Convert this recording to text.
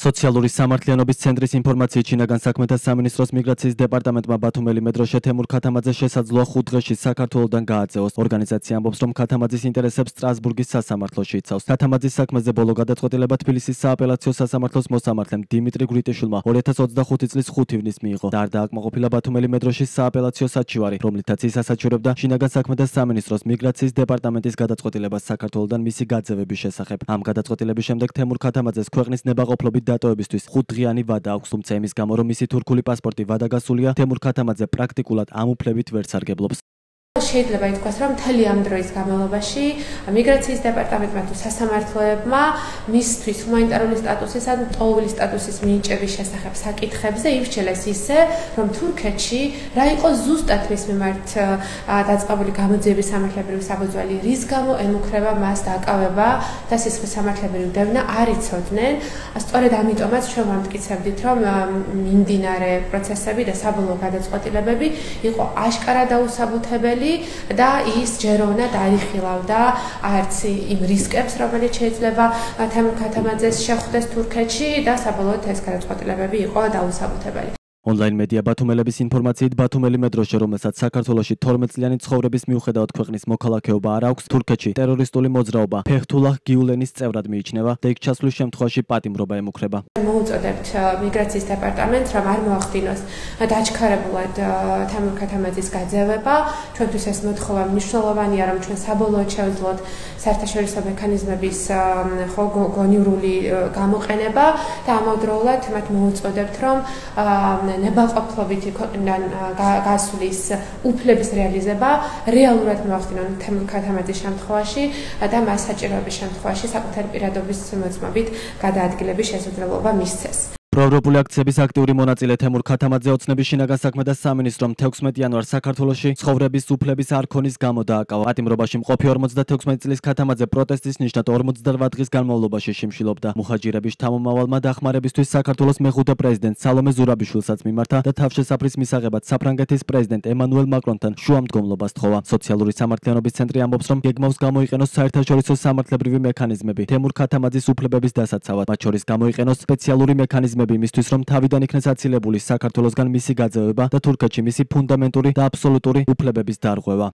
სოციალური სამართლიანობის ცენტრის ინფორმაციით შინაგან საქმეთა სამინისტროს მიგრაციის დეპარტამენტმა ბათუმელი მეტროშე თემურ ქათამაძე შესაძლოა 5 დღეში საქართველოდან გააძევოს. ორგანიზაცია ამბობს, რომ ქათამაძის ინტერესებს სტრასბურგის სასამართლოში იცავს. ქათამაძის საქმეზე ბოლო გადაწყვეტილება თბილისის სააპელაციო სასამართლოს მოსამართლემ დიმიტრი გვრიტიშვილმა 2025 წლის 5 ივნის მიიღო. და არ დააკმაყოფილა ბათუმელი მეტროშის სააპელაციო საჩივარი, რომლითაც ის ასაჩივრებდა შინაგან საქმეთა სამინისტროს მიგრაციის დეპარტამენტის გადაწყვეტილებას საქართველოდან მისი გაძევების შესახებ. ამ გადაწყვეტილების შემდეგ თემურ ქათამაძეს ქვეყნის ნებაყოფლობით დატოვებისთვის 5 დღიანი ვადა აქვს, თუმცა იმის გამო, რომ მისი თურქული პასპორტი ვადაგასულია, თემურ ქათამაძე პრაქტიკულად ამ უფლებით ვერ სარგებლობს. შეიძლება ითქვას, რომ მთელი ამ დროის განმავლობაში მიგრაციის დეპარტამენტმა თუ სასამართლოებმა მისთვის ჰუმანიტარული სტატუსის ან ტოვილი სტატუსის მინიჭების შესახებ საკითხებზე ივსჩელეს ისე, რომ თურქეთში რა იყო ზუსტად მის მიმართ დაწყებული გამოძიების სამართლებრივი საფუძველი, რის გამო ემუქრება მას დაკავება და სისხლის სამართლებრივი დევნა არ იცოდნენ. სწორედ ამიტომაც ჩვენ ვამტკიცებდით, რომ მიმდინარე პროცესები და საბოლოო გადაწყვეტილებები იყო აშკარად დაუსაბუთებელი და ის ჯეროვნად არ იხილავდა არც იმ რისკებს, რომელიც შეიძლება თემურ ქათამაძეს შეხვდეს თურქეთში და საბოლოოდ ეს გადაწყვეტილებები იყო დაუსაბუთებელი. Online media ბათუმელების ინფორმაციით ბათუმელი მეტროშე, რომელსაც საქართველოში 12 წლიანი ცხოვრების მიუხედავად ქვეყნის მოქალაქეობა არ აქვს, თურქეთში ტერორისტული მოძრაობა ფეხთულაჰ გიულენის წევრად მიიჩნევა და იქ ჩასვლის შემთხვევაში პატიმრობა ემუქრება. მოუწოდებთ მიგრაციის დეპარტამენტს, რომ არ მოახდინოს დაჩქარებულად თემურ ქათამაძის გაძევება. ჩვენთვის ეს მოთხოვა მნიშვნელოვანია, რომ ჩვენ საბოლოოდ შევძლოთ საერთაშორისო მექანიზმების გონივრული გამოყენება და ამავდროულად მათ მოუწოდებთ, რომ ნებაყოფლობითი ქვეყნიდან გასვლის უფლების რეალიზება რეალურად მოახდინონ თემურ ქათამაძის შემთხვევაში და მას საჭიროების შემთხვევაში საკუთარი პირადობის მოწმობით გადაადგილების შესაძლებლობა მისცეს. პროევროპული აქციების აქტიური მონაწილე თემურ ქათამაძე ოცნების შინაგან საქმეთა სამინისტრომ 16 იანვარს საქართველოში ცხოვრების უფლების არქონის გამო დააკავა. პატიმრობაში მყოფი 56 წლის ქათამაძე პროტესტის ნიშნად 48 დღის განმავლობაში შიმშილობდა. მუხაჯირების შთამომავალმა დახმარებისთვის საქართველოს მეხუთე პრეზიდენტ სალომე ზურაბიშვილსაც მიმართა და თავშესაფრის მისაღებად საფრანგეთის პრეზიდენტ ემანუელ მაკრონთან შუამდგომლობას თხოვა. სოციალური სამართლიანობის ცენტრი ამბობს, რომ გეგმავს გამოიყენოს საერთაშორისო სამართლებრივი მექანიზმები თემურ ქათამაძის უფლებების დასაცავად, მათ შორის გამოიყენოს სპეციალური მექანიზმები იმისთვის, რომ თავიდან იქნეს აცილებული საქართველოსგან მისი გაძევება და თურქეთში მისი ფუნდამენტური და აბსოლუტური უფლებების დარღვევა.